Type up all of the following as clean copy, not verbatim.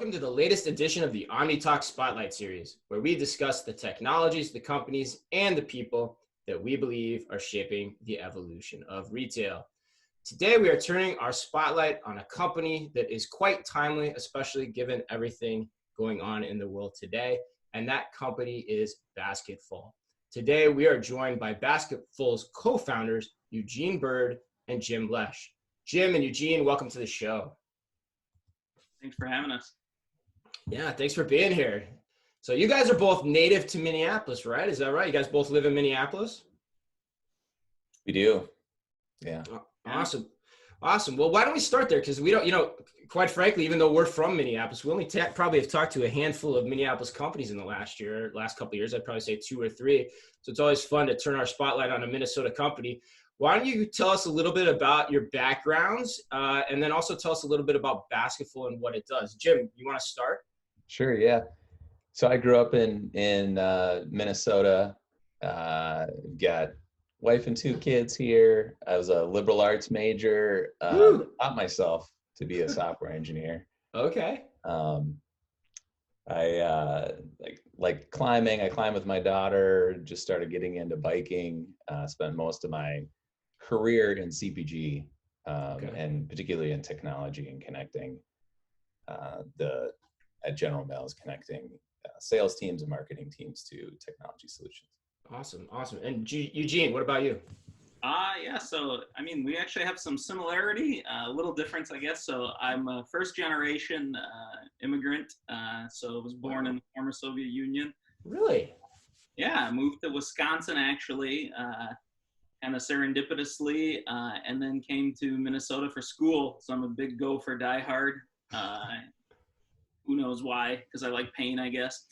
welcome to the latest edition of the OmniTalk Spotlight Series, where we discuss the technologies, the companies, and the people that we believe are shaping the evolution of retail. Today, we are turning our spotlight on a company that is quite timely, especially given everything going on in the world today, and that company is Basketful. Today, we are joined by Basketful's co-founders, Eugene Burd and Jim Lesch. Jim and Eugene, welcome to the show. Thanks for having us. Yeah, thanks for being here. So you guys are both native to Minneapolis, right? Is that right? You guys both live in Minneapolis? We do. Yeah. Awesome. Awesome. Well, why don't we start there? Because we don't, quite frankly, even though we're from Minneapolis, we only probably have talked to a handful of Minneapolis companies in the last couple of years. I'd probably say 2 or 3. So it's always fun to turn our spotlight on a Minnesota company. Why don't you tell us a little bit about your backgrounds and then also tell us a little bit about Basketful and what it does. Jim, you want to start? Sure, yeah. So I grew up in Minnesota, got wife and 2 kids here. I was a liberal arts major, taught myself to be a software engineer. Okay. I like climbing. I climb with my daughter, just started getting into biking, spent most of my career in CPG, and particularly in technology and connecting at General Mills, connecting sales teams and marketing teams to technology solutions. Awesome. And Eugene, what about you? Yeah, so, we actually have some similarity, a little difference, I guess. So I'm a first generation immigrant. So I was born in the former Soviet Union. Really? Yeah, I moved to Wisconsin, actually, kind of serendipitously, and then came to Minnesota for school. So I'm a big Gopher diehard. Who knows why? Because I like pain, I guess.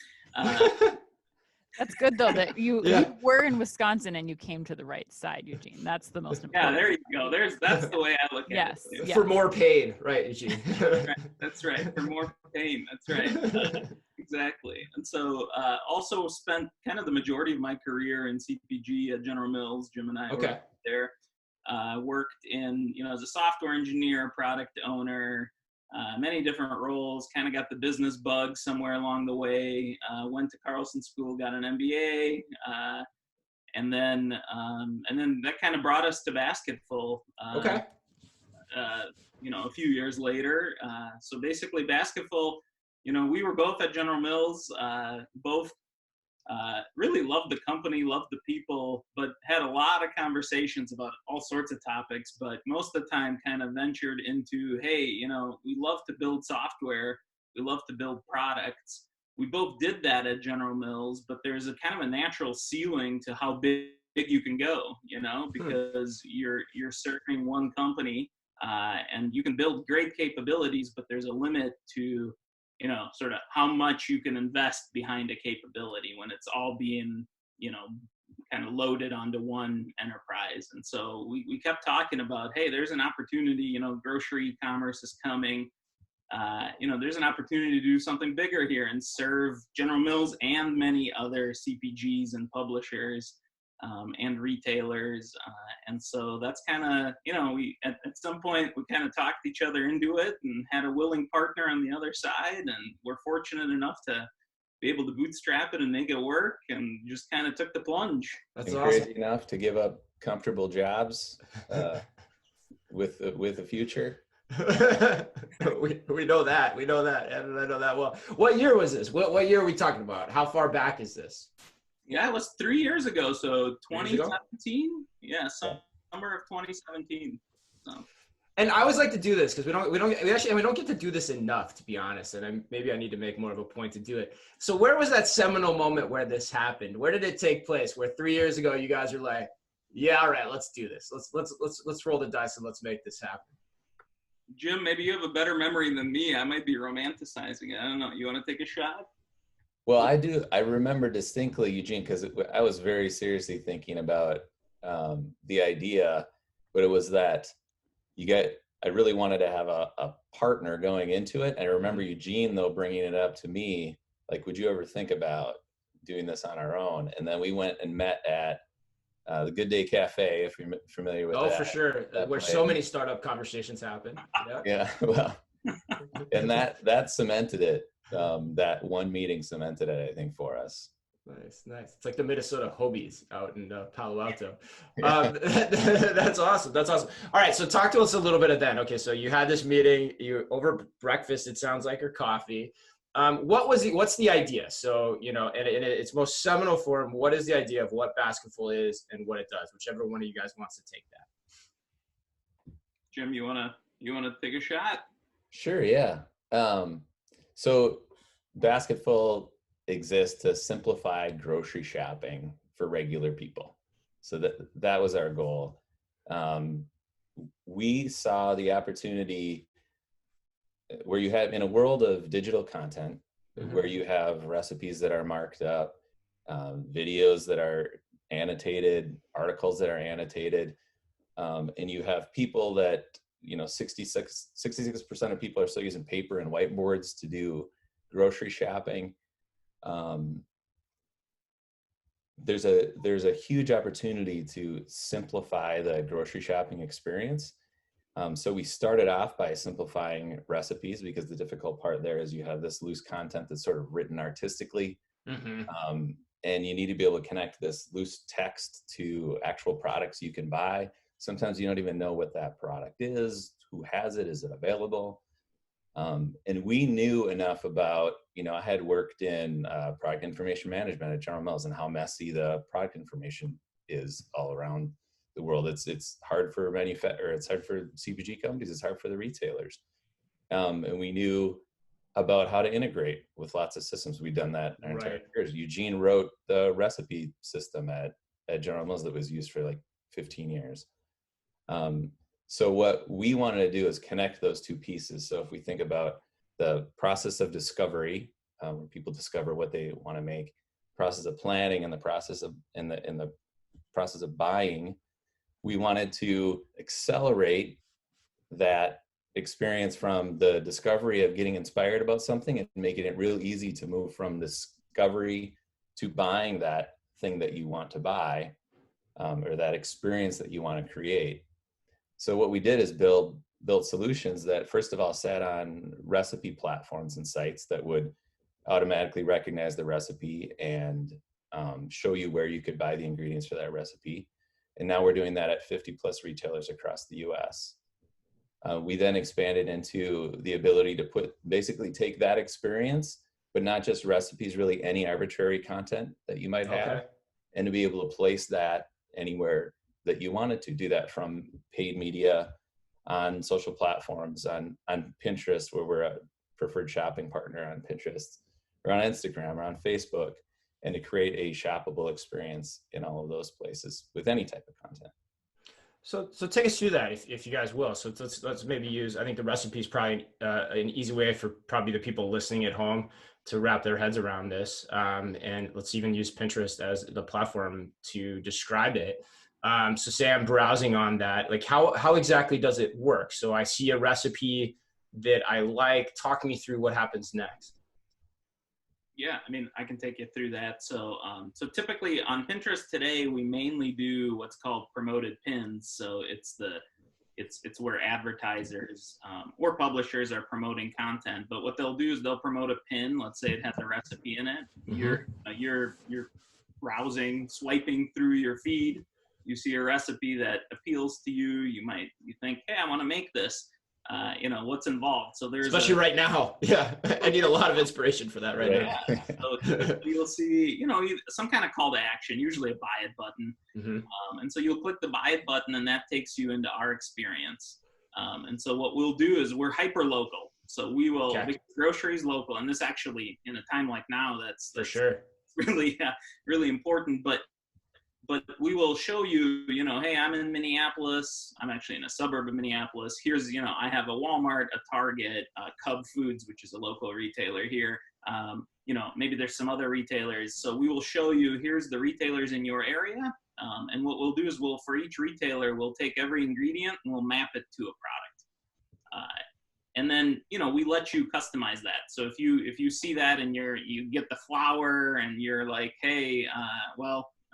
That's good, though, that you were in Wisconsin and you came to the right side, Eugene. That's the most important. Yeah, there you go. That's the way I look at it. For more pain, right, Eugene? That's right. For more pain. That's right. Exactly. And so also spent kind of the majority of my career in CPG at General Mills. Jim and I worked there. Worked in, as a software engineer, product owner, many different roles, kind of got the business bug somewhere along the way, went to Carlson School, got an MBA, and then that kind of brought us to Basketful, a few years later. So basically Basketful, we were both at General Mills, both really loved the company, loved the people, but had a lot of conversations about all sorts of topics, but most of the time kind of ventured into, hey, we love to build software. We love to build products. We both did that at General Mills, but there's a kind of a natural ceiling to how big you can go, because you're serving one company, and you can build great capabilities, but there's a limit to sort of how much you can invest behind a capability when it's all being, kind of loaded onto one enterprise. And so we kept talking about, hey, there's an opportunity, grocery e-commerce is coming. There's an opportunity to do something bigger here and serve General Mills and many other CPGs and publishers and retailers. And so that's kind of, we at some point we kind of talked each other into it and had a willing partner on the other side. And we're fortunate enough to be able to bootstrap it and make it work, and just kind of took the plunge. That's awesome. Crazy enough to give up comfortable jobs with a future. we know that. We know that. And I know that well. What year was this? What year are we talking about? How far back is this? Yeah, it was 3 years ago. So 2017. Yeah, summer of 2017. So. And I always like to do this because we don't get to do this enough, to be honest. And maybe I need to make more of a point to do it. So where was that seminal moment where this happened? Where did it take place? Where 3 years ago you guys are like, yeah, all right, let's do this. Let's roll the dice and let's make this happen. Jim, maybe you have a better memory than me. I might be romanticizing it. I don't know. You want to take a shot? Well, I do. I remember distinctly, Eugene, because I was very seriously thinking about the idea, but it was that I really wanted to have a partner going into it. And I remember Eugene, though, bringing it up to me, like, would you ever think about doing this on our own? And then we went and met at the Good Day Cafe, if you're familiar with that. Oh, for sure. Where so many startup conversations happen. Yeah. Well, And that cemented it. That one meeting cemented it, I think, for us. Nice. It's like the Minnesota Hobies out in Palo Alto. That's awesome. All right, so talk to us a little bit of then. Okay, so you had this meeting, you over breakfast, it sounds like, or coffee. What's the idea? So, and in its most seminal form, what is the idea of what Basketful is and what it does? Whichever one of you guys wants to take that. Jim, you wanna take a shot? Sure, yeah. So Basketful exists to simplify grocery shopping for regular people. So that was our goal. We saw the opportunity where you have, in a world of digital content, where you have recipes that are marked up, videos that are annotated, articles that are annotated, and you have people that, 66% of people are still using paper and whiteboards to do grocery shopping. There's a huge opportunity to simplify the grocery shopping experience. So we started off by simplifying recipes, because the difficult part there is you have this loose content that's sort of written artistically. And you need to be able to connect this loose text to actual products you can buy. Sometimes you don't even know what that product is, who has it, is it available? And we knew enough about, I had worked in product information management at General Mills, and how messy the product information is all around the world. It's hard for it's hard for CPG companies, it's hard for the retailers. And we knew about how to integrate with lots of systems. We've done that in our entire careers. Eugene wrote the recipe system at General Mills that was used for like 15 years. So what we wanted to do is connect those two pieces. So if we think about the process of discovery, where people discover what they want to make, process of planning, and the process of the process of buying, we wanted to accelerate that experience from the discovery of getting inspired about something and making it real easy to move from discovery to buying that thing that you want to buy, or that experience that you want to create. So what we did is build solutions that, first of all, sat on recipe platforms and sites that would automatically recognize the recipe and show you where you could buy the ingredients for that recipe. And now we're doing that at 50 plus retailers across the US. We then expanded into the ability to basically take that experience, but not just recipes, really any arbitrary content that you might have, and to be able to place that anywhere that you wanted to. Do that from paid media on social platforms, on Pinterest, where we're a preferred shopping partner on Pinterest, or on Instagram, or on Facebook, and to create a shoppable experience in all of those places with any type of content. So take us through that, if you guys will. So let's maybe use, I think the recipe is probably an easy way for probably the people listening at home to wrap their heads around this. And let's even use Pinterest as the platform to describe it. So say I'm browsing on that, like how exactly does it work? So I see a recipe that I like. Talk me through what happens next. Yeah, I mean, I can take you through that. So typically on Pinterest today, we mainly do what's called promoted pins. So it's where advertisers or publishers are promoting content. But what they'll do is they'll promote a pin. Let's say it has a recipe in it. You're browsing, swiping through your feed. You see a recipe that appeals to you. You think, hey, I want to make this. What's involved. So there's especially right now. Yeah, I need a lot of inspiration for that right now. So you'll see, some kind of call to action, usually a buy it button. And so you'll click the buy it button, and that takes you into our experience. And so what we'll do is we're hyper local. So we will because groceries local, and this actually in a time like now that's for sure really really important. But we will show you, hey, I'm in Minneapolis. I'm actually in a suburb of Minneapolis. Here's, I have a Walmart, a Target, Cub Foods, which is a local retailer here. Maybe there's some other retailers. So we will show you, here's the retailers in your area. And what we'll do is for each retailer, we'll take every ingredient and we'll map it to a product. And then, we let you customize that. So if you see that and you get the flour and you're like, hey,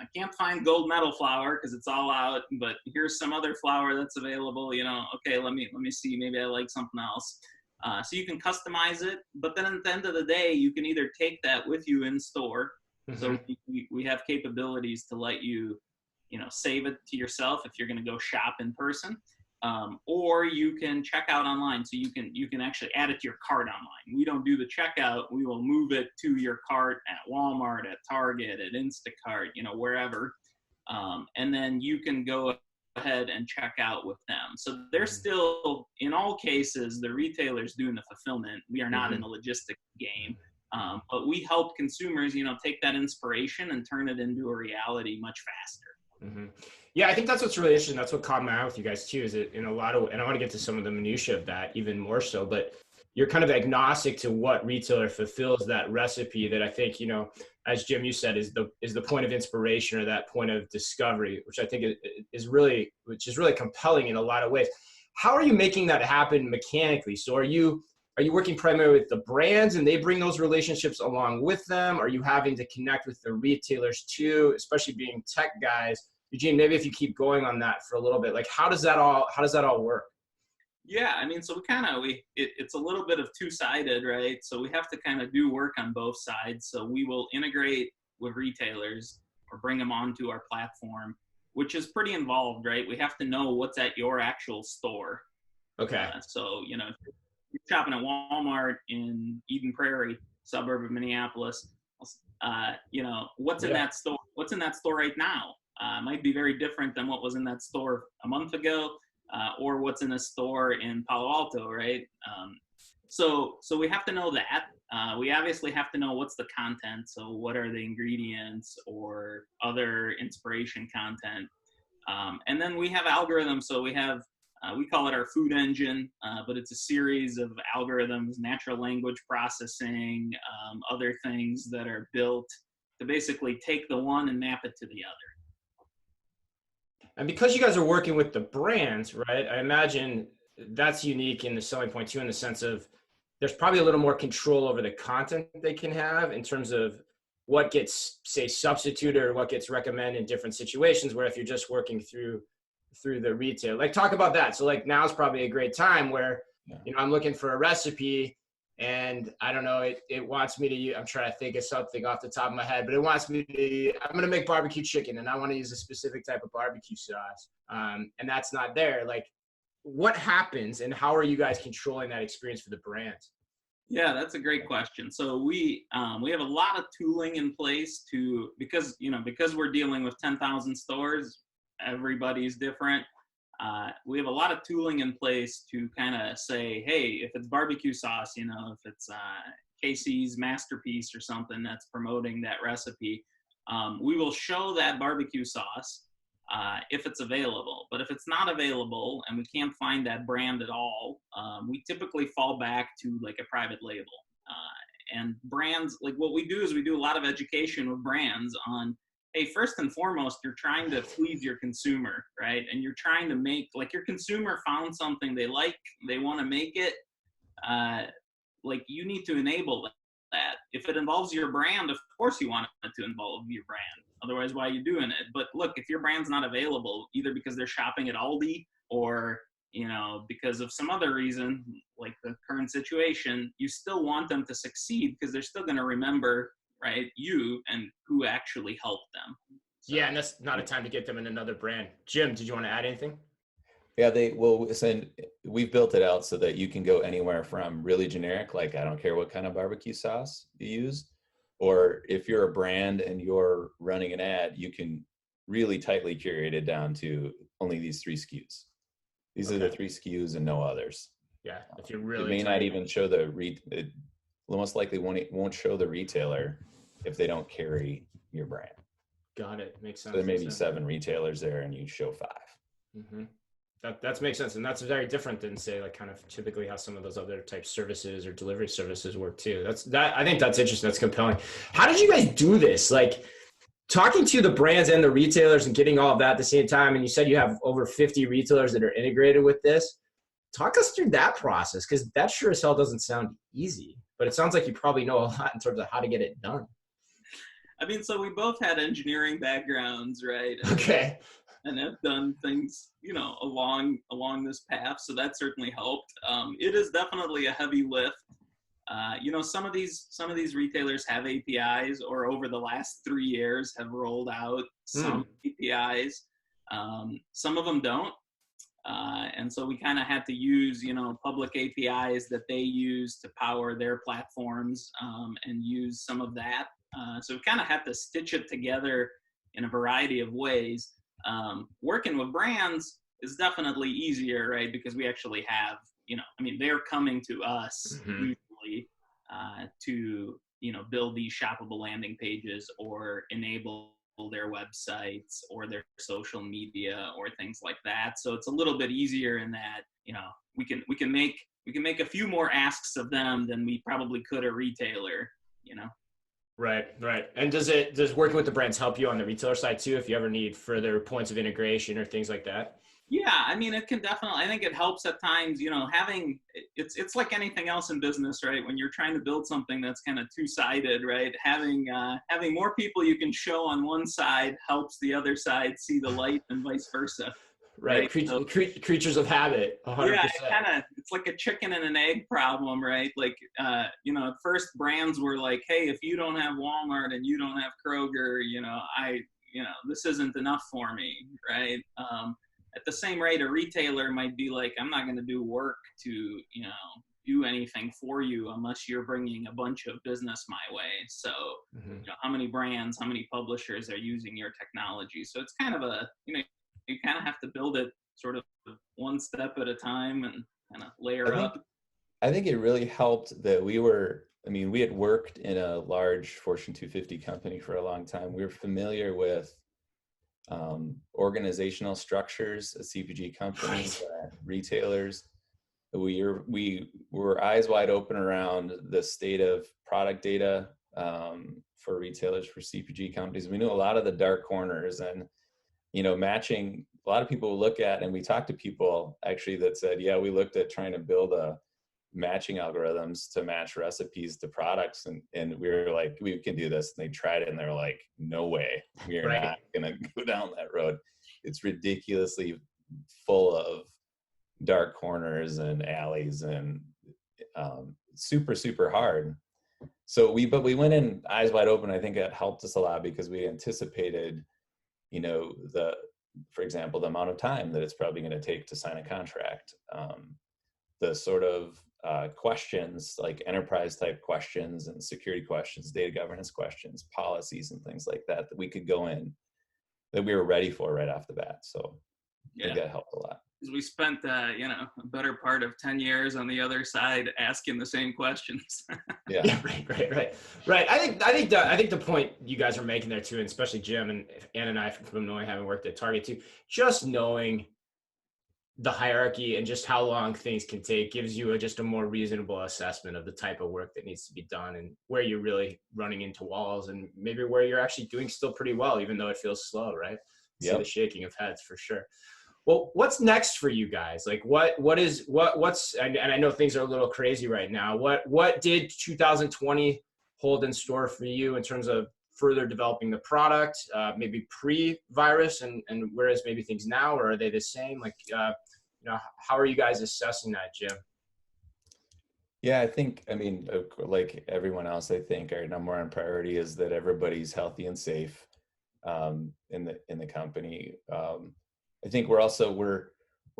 I can't find gold medal flour because it's all out, but here's some other flour that's available. Okay, let me see. Maybe I like something else. So you can customize it, but then at the end of the day, you can either take that with you in store. So we have capabilities to let you, save it to yourself if you're going to go shop in person, or you can check out online. So you can actually add it to your cart online. We don't do the checkout. We will move it to your cart at Walmart, at Target, at Instacart, wherever. And then you can go ahead and check out with them. So they're still, in all cases, the retailer's doing the fulfillment. We are not in a logistics game. But we help consumers, take that inspiration and turn it into a reality much faster. Yeah, I think that's what's really interesting. That's what caught my eye with you guys too, is it in a lot of, and I want to get to some of the minutia of that even more so, but you're kind of agnostic to what retailer fulfills that recipe that I think, as Jim, you said, is the point of inspiration or that point of discovery, which I think is really compelling in a lot of ways. How are you making that happen mechanically? So are you working primarily with the brands and they bring those relationships along with them? Are you having to connect with the retailers too, especially being tech guys? Eugene, maybe if you keep going on that for a little bit, like how does that all work? Yeah, I mean, so it's a little bit of two-sided, right? So we have to kind of do work on both sides. So we will integrate with retailers or bring them onto our platform, which is pretty involved, right? We have to know what's at your actual store. Okay. So, if you're shopping at Walmart in Eden Prairie, suburb of Minneapolis, what's in that store? What's in that store right now? Might be very different than what was in that store a month ago, or what's in a store in Palo Alto, right? So we have to know that. We obviously have to know what's the content. So what are the ingredients or other inspiration content? And then we have algorithms. So we have, we call it our food engine, but it's a series of algorithms, natural language processing, other things that are built to basically take the one and map it to the other. And because you guys are working with the brands, right, I imagine that's unique in the selling point too, in the sense of there's probably a little more control over the content they can have in terms of what gets, say, substituted or what gets recommended in different situations, where if you're just working through the retail, like talk about that. So like now's probably a great time where, I'm looking for a recipe and I don't know, it wants me to, I'm trying to think of something off the top of my head, but it wants me to, I'm going to make barbecue chicken and I want to use a specific type of barbecue sauce. And that's not there. Like what happens and how are you guys controlling that experience for the brands? Yeah, that's a great question. So we have a lot of tooling in place because we're dealing with 10,000 stores, everybody's different. We have a lot of tooling in place to kind of say, hey, if it's barbecue sauce, if it's Casey's Masterpiece or something that's promoting that recipe, we will show that barbecue sauce if it's available. But if it's not available and we can't find that brand at all, we typically fall back to like a private label. And brands, like what we do is we do a lot of education with brands on, hey, first and foremost, you're trying to please your consumer, right? And you're trying to make, like your consumer found something they like, they want to make it, like you need to enable that. If it involves your brand, of course you want it to involve your brand. Otherwise, why are you doing it? But look, if your brand's not available, either because they're shopping at Aldi or, because of some other reason, like the current situation, you still want them to succeed because they're still going to remember, right, you and who actually helped them. So. Yeah, and that's not a time to get them in another brand. Jim, did you want to add anything? Yeah, we've built it out so that you can go anywhere from really generic, like I don't care what kind of barbecue sauce you use, or if you're a brand and you're running an ad, you can really tightly curate it down to only these 3 SKUs. These are the 3 SKUs and no others. Yeah, if you're really, it may not even show it most likely won't show the retailer if they don't carry your brand. Got it. Makes sense. So there may be 7 retailers there and you show 5. Mm-hmm. That makes sense. And that's very different than say like kind of typically how some of those other type services or delivery services work too. I think that's interesting. That's compelling. How did you guys do this? Like talking to the brands and the retailers and getting all of that at the same time. And you said you have over 50 retailers that are integrated with this. Talk us through that process, because that sure as hell doesn't sound easy, but it sounds like you probably know a lot in terms of how to get it done. I mean, so we both had engineering backgrounds, right? Okay. and have done things, along this path. So that certainly helped. It is definitely a heavy lift. Some of these retailers have APIs, or over the last 3 years have rolled out some APIs. Some of them don't. And so we kind of had to use, public APIs that they use to power their platforms, and use some of that. So we kind of had to stitch it together in a variety of ways. Working with brands is definitely easier, right? Because we actually have, they're coming to us usually to, build these shoppable landing pages or enable their websites or their social media or things like that. So it's a little bit easier in that, we can make a few more asks of them than we probably could a retailer, Right. And does working with the brands help you on the retailer side too, if you ever need further points of integration or things like that? Yeah, it can definitely, I think it helps at times, having, it's like anything else in business, right? When you're trying to build something that's kind of two-sided, right? Having more people you can show on one side helps the other side see the light, and vice versa. Right. Creatures of habit, 100%. Yeah, it's like a chicken and an egg problem, right? Like, at first brands were like, hey, if you don't have Walmart and you don't have Kroger, this isn't enough for me, right? At the same rate, a retailer might be like, I'm not going to do work to, do anything for you unless you're bringing a bunch of business my way. So, how many brands, how many publishers are using your technology? So it's kind of you kind of have to build it sort of one step at a time and kind of layer up. I think it really helped that we had worked in a large Fortune 250 company for a long time. We were familiar with organizational structures at CPG companies, retailers. We were eyes wide open around the state of product data for retailers, for CPG companies. We knew a lot of the dark corners, and matching. A lot of people look at, and we talked to people actually that said, yeah, we looked at trying to build matching algorithms to match recipes to products, and we were like, we can do this, and they tried it and they're like, no way, we're not gonna go down that road. It's ridiculously full of dark corners and alleys, and super hard. So we went in eyes wide open. I think that helped us a lot because we anticipated, for example, the amount of time that it's probably going to take to sign a contract, the sort of questions, like enterprise type questions and security questions, data governance questions, policies and things like that we could go in, that we were ready for right off the bat. So I think that helped a lot. Because we spent, a better part of 10 years on the other side asking the same questions. Yeah, right. I think the point you guys are making there too, and especially Jim and Ann and I from knowing, having worked at Target too, just knowing the hierarchy and just how long things can take gives you just a more reasonable assessment of the type of work that needs to be done and where you're really running into walls, and maybe where you're actually doing still pretty well, even though it feels slow, right? See the shaking of heads for sure. Well, what's next for you guys? Like what's, and I know things are a little crazy right now. What did 2020 hold in store for you in terms of further developing the product, maybe pre-virus, and whereas maybe things now, or are they the same? Like, how are you guys assessing that, Jim? Yeah, I think, like everyone else, I think our number one priority is that everybody's healthy and safe in the company. I think we're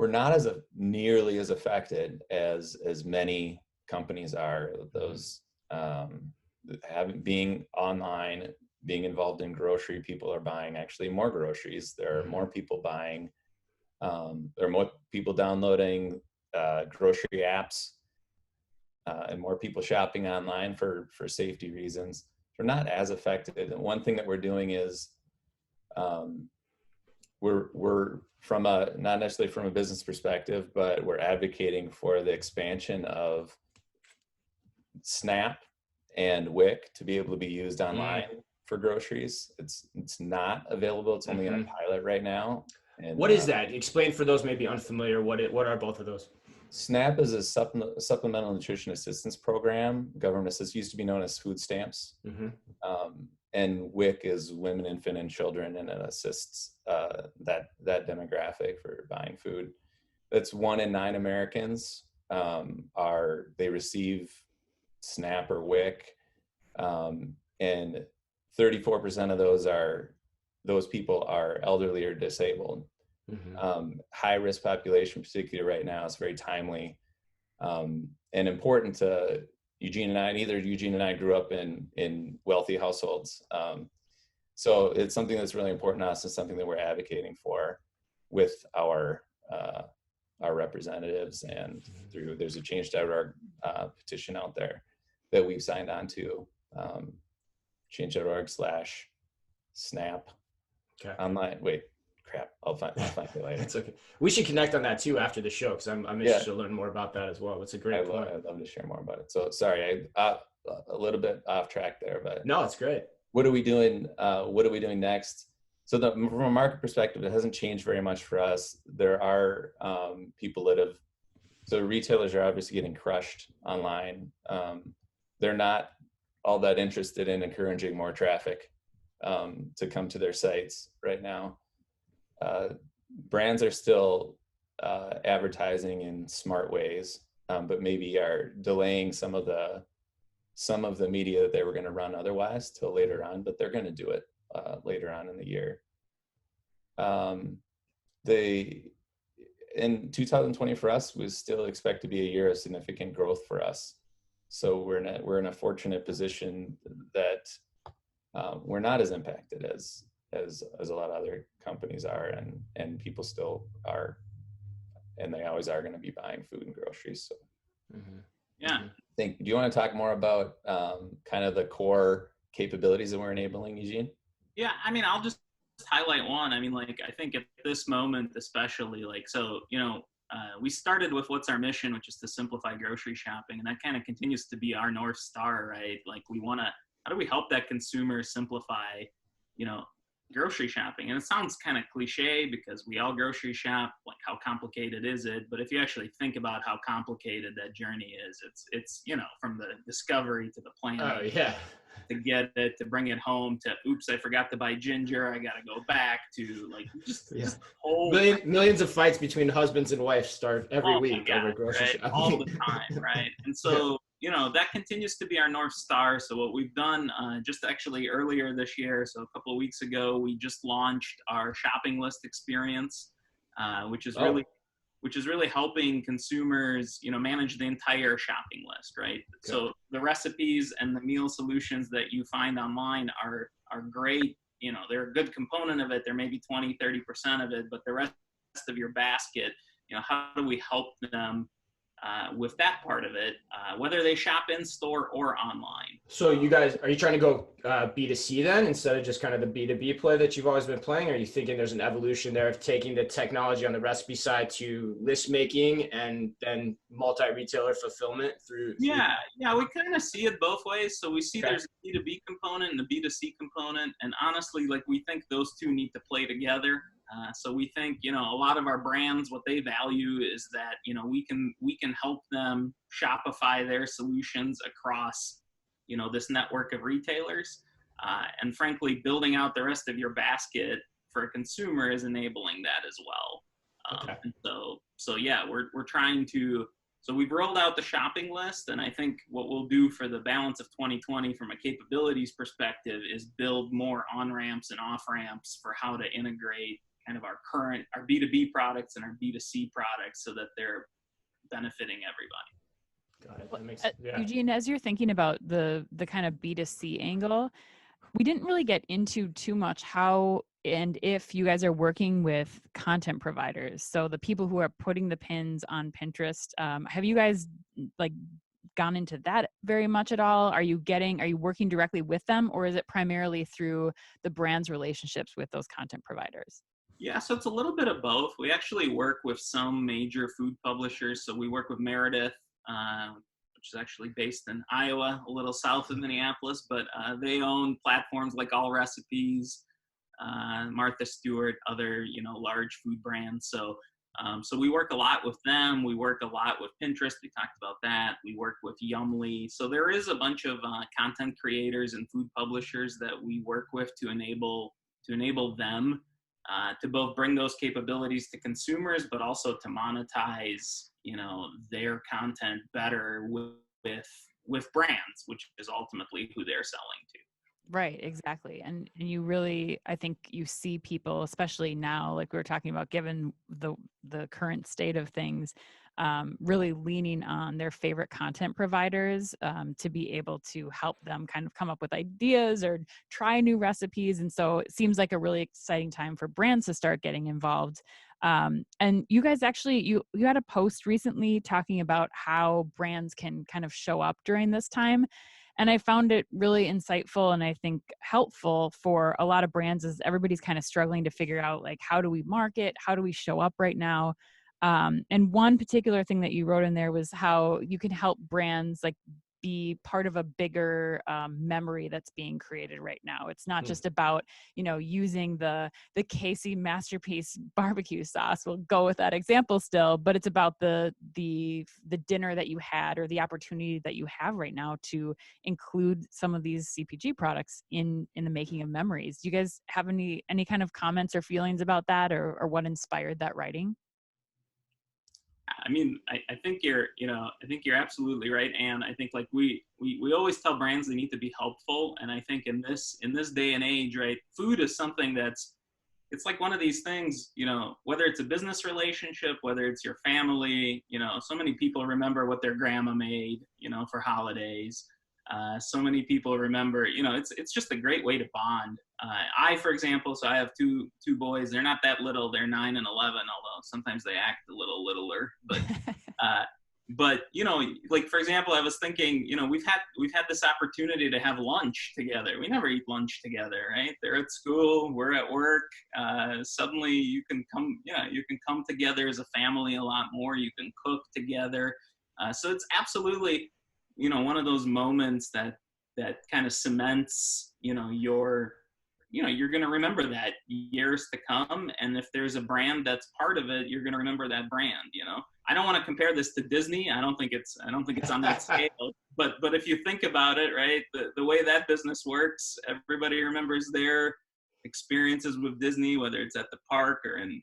not nearly as affected as many companies are. Those being online, being involved in grocery, people are buying actually more groceries. There are more people buying. There are more people downloading grocery apps, and more people shopping online for safety reasons. We're not as affected. And one thing that we're doing is we're from not necessarily from a business perspective, but we're advocating for the expansion of Snap and WIC to be able to be used online for groceries. It's not available. It's only in a pilot right now. And what is that? Explain for those maybe unfamiliar. What are both of those? SNAP is a supplemental nutrition assistance program. Government assistance used to be known as food stamps. and WIC is women, infant, and children, and it assists that demographic for buying food. That's 1 in 9 Americans they receive SNAP or WIC, and 34% of those people are elderly or disabled. High risk population, particularly right now, is very timely and important to Eugene and I. Neither Eugene and I grew up in wealthy households, so it's something that's really important to us and something that we're advocating for with our representatives, and there's a Change.org petition out there that we've signed on to, change.org/snap. Okay. Online. Wait, crap. I'll find it later. It's okay. We should connect on that too after the show, because I'm interested to learn more about that as well. It's a great point. I'd love to share more about it. So sorry, a little bit off track there, but no, it's great. What are we doing? What are we doing next? So from a market perspective, it hasn't changed very much for us. There are people that have, so retailers are obviously getting crushed online. They're not all that interested in encouraging more traffic to come to their sites right now. Brands are still advertising in smart ways, but maybe are delaying some of the media that they were going to run otherwise till later on, but they're going to do it later on in the year. In 2020 for us, we still expect to be a year of significant growth for us. So we're in a fortunate position that we're not as impacted as a lot of other companies are, and people still are, and they always are going to be buying food and groceries. So yeah. Do you want to talk more about kind of the core capabilities that we're enabling, Eugene? Yeah, I mean, I'll just highlight one. I mean, like, I think at this moment, especially, like, so, we started with what's our mission, which is to simplify grocery shopping. And that kind of continues to be our North Star, right? Like, how do we help that consumer simplify, grocery shopping? And it sounds kind of cliche because we all grocery shop. Like, how complicated is it? But if you actually think about how complicated that journey is, it's from the discovery to the planning. Oh yeah. To get it, to bring it home, to oops, I forgot to buy ginger, I gotta go back, to like just whole millions of fights between husbands and wives start every week over grocery shopping. All the time, right? And so that continues to be our North Star. So what we've done just actually earlier this year, so a couple of weeks ago, we just launched our shopping list experience, which is really helping consumers, manage the entire shopping list, right? Okay. So the recipes and the meal solutions that you find online are great. They're a good component of it. They're maybe 20, 30% of it, but the rest of your basket, how do we help them with that part of it, whether they shop in store or online? So you guys, are you trying to go B2C then, instead of just kind of the B2B play that you've always been playing? Or are you thinking there's an evolution there of taking the technology on the recipe side to list making and then multi-retailer fulfillment through? Yeah, we kind of see it both ways. So we see there's a B2B component and a B2C component. And honestly, like, we think those two need to play together. So we think, a lot of our brands, what they value is that, we can help them Shopify their solutions across, this network of retailers. And frankly, building out the rest of your basket for a consumer is enabling that as well. Okay. And so yeah, we're trying to, so we've rolled out the shopping list, and I think what we'll do for the balance of 2020 from a capabilities perspective is build more on-ramps and off-ramps for how to integrate kind of our B2B products and our B2C products so that they're benefiting everybody. Got it. That makes sense. Yeah. Eugene, as you're thinking about the kind of B2C angle, we didn't really get into too much how and if you guys are working with content providers. So the people who are putting the pins on Pinterest, have you guys gone into that very much at all? Are you working directly with them, or is it primarily through the brand's relationships with those content providers? Yeah, so it's a little bit of both. We actually work with some major food publishers. So we work with Meredith, which is actually based in Iowa, a little south of Minneapolis, but they own platforms like All Recipes, Martha Stewart, other, large food brands. So So we work a lot with them. We work a lot with Pinterest. We talked about that. We work with Yumly. So there is a bunch of content creators and food publishers that we work with to enable them to both bring those capabilities to consumers, but also to monetize, their content better with brands, which is ultimately who they're selling to. Right, exactly. And you really, I think you see people, especially now, like we were talking about, given the current state of things, really leaning on their favorite content providers to be able to help them kind of come up with ideas or try new recipes. And so it seems like a really exciting time for brands to start getting involved. And you guys actually, you had a post recently talking about how brands can kind of show up during this time. And I found it really insightful and I think helpful for a lot of brands as everybody's kind of struggling to figure out, like, how do we market? How do we show up right now? And one particular thing that you wrote in there was how you can help brands like be part of a bigger memory that's being created right now. It's not just about, using the Casey masterpiece barbecue sauce. We'll go with that example still, but it's about the dinner that you had or the opportunity that you have right now to include some of these CPG products in the making of memories. Do you guys have any kind of comments or feelings about that, or what inspired that writing? I mean, I think you're absolutely right. And I think, like, we always tell brands they need to be helpful. And I think in this day and age, right, food is something it's like one of these things, whether it's a business relationship, whether it's your family, so many people remember what their grandma made, for holidays. So many people remember, it's just a great way to bond. For example, so I have two boys. They're not that little. They're 9 and 11, although sometimes they act a little littler. But like, for example, I was thinking, we've had this opportunity to have lunch together. We never eat lunch together, right? They're at school, we're at work. Suddenly you can come together as a family a lot more. You can cook together. So it's absolutely, one of those moments that kind of cements, you're going to remember that years to come. And if there's a brand that's part of it, you're going to remember that brand. I don't want to compare this to Disney. I don't think it's on that scale, but if you think about it, right, the way that business works, everybody remembers their experiences with Disney, whether it's at the park or in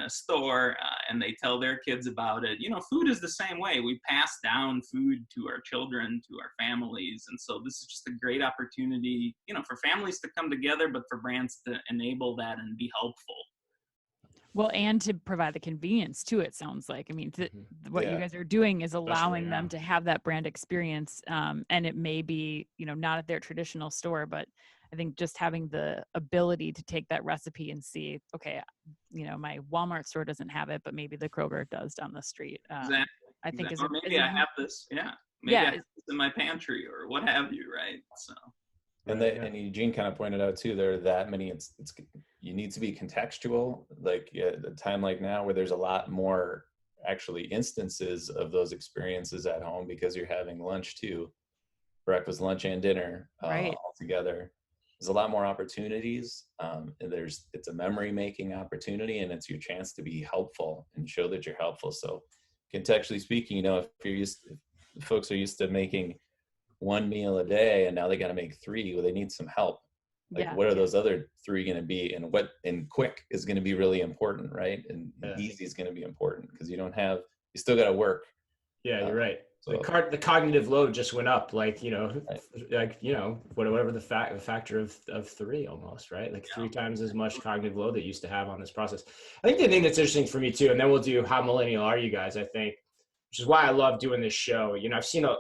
a store, and they tell their kids about it. Food is the same way. We pass down food to our children, to our families. And so this is just a great opportunity, for families to come together, but for brands to enable that and be helpful. Well, and to provide the convenience too, it sounds like. I mean, what you guys are doing is allowing them to have that brand experience. And it may be, not at their traditional store, but I think just having the ability to take that recipe and see, okay, my Walmart store doesn't have it, but maybe the Kroger does down the street. Exactly. I think or maybe I have this. Yeah. Maybe I have this in my pantry or what have you. Right. So. And and Eugene kind of pointed out too, there are that many, it's you need to be contextual, like at a time like now where there's a lot more actually instances of those experiences at home because you're having lunch too, breakfast, lunch, and dinner all together. There's a lot more opportunities. And it's a memory making opportunity, and it's your chance to be helpful and show that you're helpful. So contextually speaking, if folks are used to making one meal a day and now they got to make 3, well, they need some help. Like, what are those other 3 going to be? And quick is going to be really important, right? And easy is going to be important because you still got to work. Yeah, you're right. So the cognitive load just went up, whatever the factor of 3 almost, right? Like 3 times as much cognitive load that you used to have on this process. I think the thing that's interesting for me too, and then we'll do how millennial are you guys, I think, which is why I love doing this show.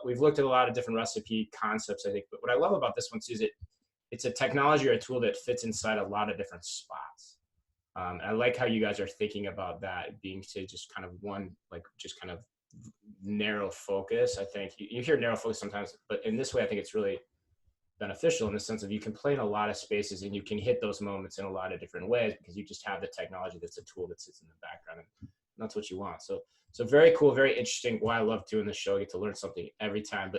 We've looked at a lot of different recipe concepts, I think, but what I love about this one too is it's a technology or a tool that fits inside a lot of different spots. I like how you guys are thinking about that being, say, just kind of one, like just kind of narrow focus. I think you hear narrow focus sometimes, but in this way, I think it's really beneficial in the sense of you can play in a lot of spaces and you can hit those moments in a lot of different ways because you just have the technology that's a tool that sits in the background, and that's what you want. So very cool, very interesting. Why I love doing this show. I get to learn something every time,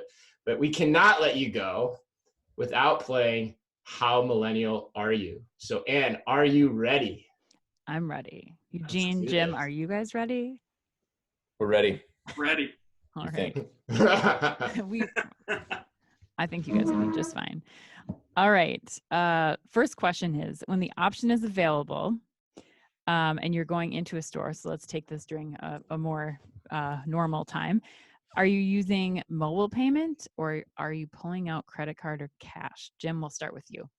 but we cannot let you go without playing How Millennial Are You? So, Anne, are you ready? I'm ready. Eugene, do Jim, this. are you guys ready? We're ready. Ready. All You right. think? I think you guys will be just fine. All right. First question is, when the option is available, and you're going into a store, so let's take this during a more normal time. Are you using mobile payment or are you pulling out credit card or cash? Jim, we'll start with you.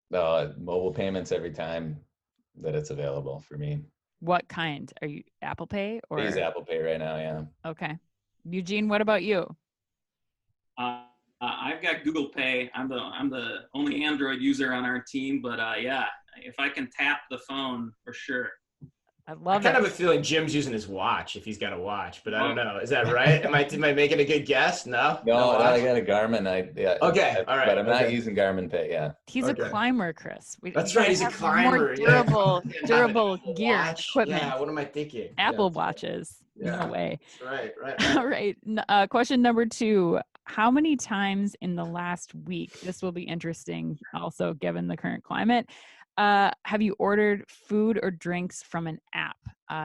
Mobile payments every time that it's available for me. What kind? Are you Apple Pay or? I use Apple Pay right now, yeah. Okay. Eugene, what about you? I've got Google Pay. I'm the only Android user on our team, but yeah, if I can tap the phone, for sure. I I love kind it. of have a feeling Jim's using his watch if he's got a watch, but I don't know. Is that right? Am I making a good guess? No? No, watch? I got a Garmin. Okay, all right. But I'm not okay. using Garmin Pay, yeah. He's Okay. a climber, Chris. That's you right. gotta He's a have climber. More durable, Yeah. durable Apple gear and Watch. equipment. Yeah. What am I thinking? Apple yeah, watches. Yeah. No way. That's right. All right. Question number 2. How many times in the last week, this will be interesting also given the current climate, have you ordered food or drinks from an app?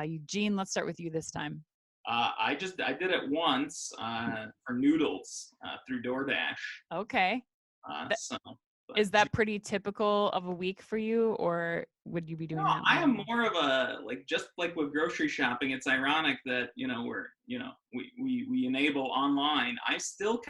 Eugene, let's start with you this time. I did it once for noodles through DoorDash. Okay. Is that pretty typical of a week for you, or would you be doing that? I am more of a just like with grocery shopping. It's ironic that we enable online. I still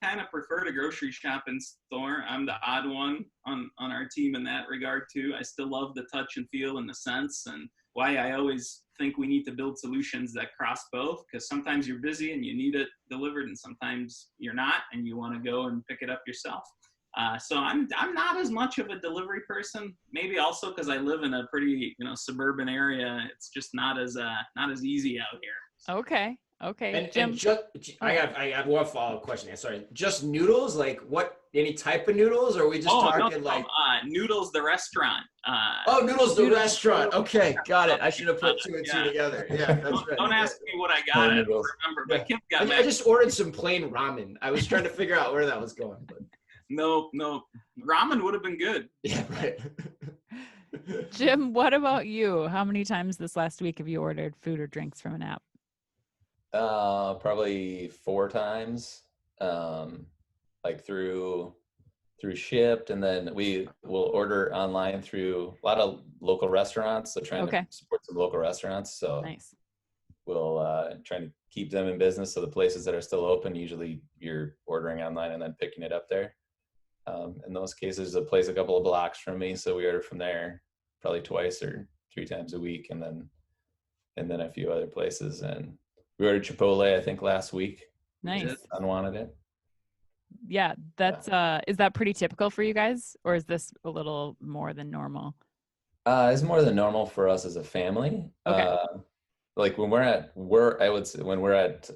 kind of prefer to grocery shop in store. I'm the odd one on our team in that regard too. I still love the touch and feel and the sense, and why I always think we need to build solutions that cross both, because sometimes you're busy and you need it delivered, and sometimes you're not and you want to go and pick it up yourself. So I'm not as much of a delivery person. Maybe also because I live in a pretty suburban area. It's just not as easy out here. So. Okay. And Jim, I have one follow-up question. Sorry, just noodles? Like what? Any type of noodles, or are we just talking like Noodles the restaurant? Noodles the restaurant. Okay, got it. I should have put 2 and 2 together. Yeah, that's right. Don't ask me what I got. I don't remember. But Kim got I just ordered some plain ramen. I was trying to figure out where that was going. But... No, ramen would have been good. Yeah, right. Jim, what about you? How many times this last week have you ordered food or drinks from an app? Probably 4 times, like through Shipt, and then we will order online through a lot of local restaurants. So trying to support some local restaurants. So nice. We'll try to keep them in business. So the places that are still open, usually you're ordering online and then picking it up there. In those cases, a place a couple of blocks from me, so we order from there probably 2 or 3 times a week, and then a few other places. And we ordered Chipotle, I think, last week. Nice. Unwanted it. Yeah, that's is that pretty typical for you guys, or is this a little more than normal? It's more than normal for us as a family. Okay. Like when we're at work, I would say when we're at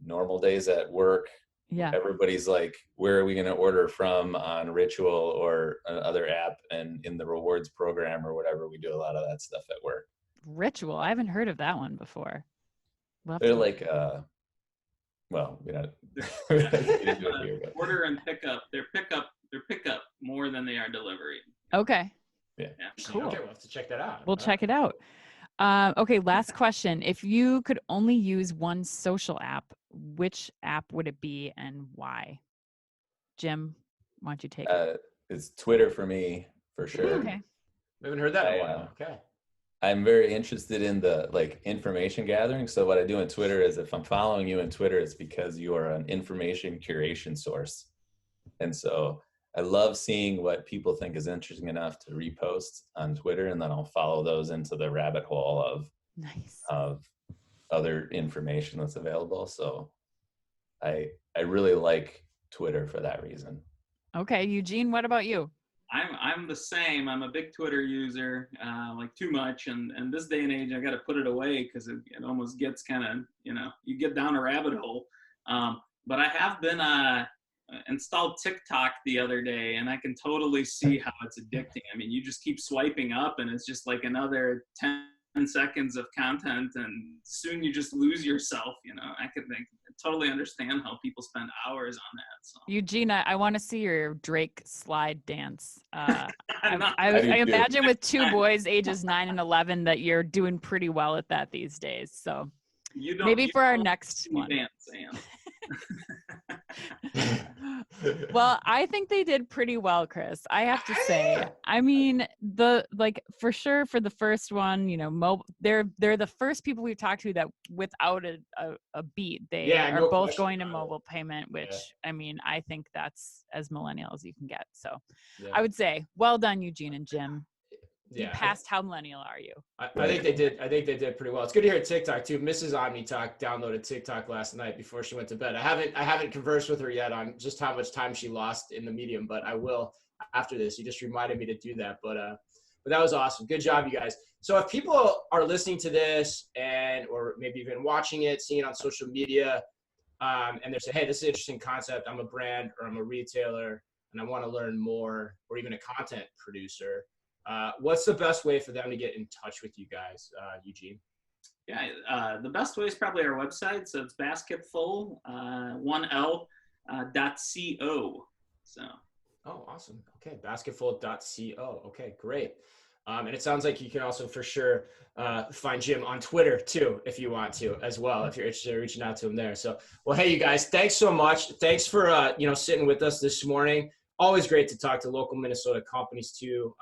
normal days at work, yeah, everybody's like, where are we going to order from on Ritual or another app, and in the rewards program or whatever. We do a lot of that stuff at work. Ritual, I haven't heard of that one before. They're like well, we don't order and pickup. They're pickup more than they are delivery. Okay. Yeah. Cool. Okay, we'll have to check that out. We'll check it out. Okay, last question. If you could only use one social app, which app would it be and why? Jim, why don't you take it? It's Twitter for me, for sure. Okay. We haven't heard that in a while. Okay. I'm very interested in the information gathering. So what I do on Twitter is, if I'm following you on Twitter, it's because you are an information curation source. And so I love seeing what people think is interesting enough to repost on Twitter, and then I'll follow those into the rabbit hole of other information that's available. So I really like Twitter for that reason. Okay, Eugene, what about you? I'm the same. I'm a big Twitter user, like too much, and this day and age, I got to put it away because it almost gets kind of, you get down a rabbit hole. But I have been installed TikTok the other day, and I can totally see how it's addicting. I mean, you just keep swiping up, and it's just like another 10 seconds of content, and soon you just lose yourself. I could think totally understand how people spend hours on that. So. Eugene, I want to see your Drake slide dance. I I do too. imagine with two boys ages 9 and 11 that you're doing pretty well at that these days. So maybe for our next one. Dance, Ann. Well, I think they did pretty well, Chris. I have to say. I mean, for sure for the first one, you know, they're the first people we've talked to that without a beat, they are no both question going to about it. mobile payment, which I mean, I think that's as millennial as you can get. So Yeah. I would say, well done, Eugene and Jim. You Yeah. passed how millennial are you? I think they did. I think they did pretty well. It's good to hear TikTok too. Mrs. OmniTalk downloaded TikTok last night before she went to bed. I haven't conversed with her yet on just how much time she lost in the medium, but I will after this. You just reminded me to do that. But that was awesome. Good job, you guys. So if people are listening to this or maybe even watching it, seeing it on social media, and they're saying, hey, this is an interesting concept. I'm a brand or I'm a retailer and I want to learn more, or even a content producer. What's the best way for them to get in touch with you guys, Eugene? Yeah, the best way is probably our website. So it's Basketful, 1L, .co. So. Oh, awesome. Okay, basketful.co. Okay, great. And it sounds like you can also for sure find Jim on Twitter too, if you want to as well, if you're interested in reaching out to him there. So, well, hey, you guys, thanks so much. Thanks for, sitting with us this morning. Always great to talk to local Minnesota companies too.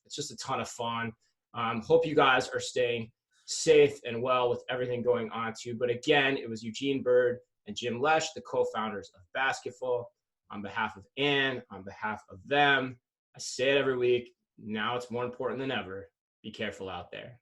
It's just a ton of fun. Hope you guys are staying safe and well with everything going on too. But again, it was Eugene Burd and Jim Lesch, the co-founders of Basketful. On behalf of Ann, on behalf of them, I say it every week. Now it's more important than ever. Be careful out there.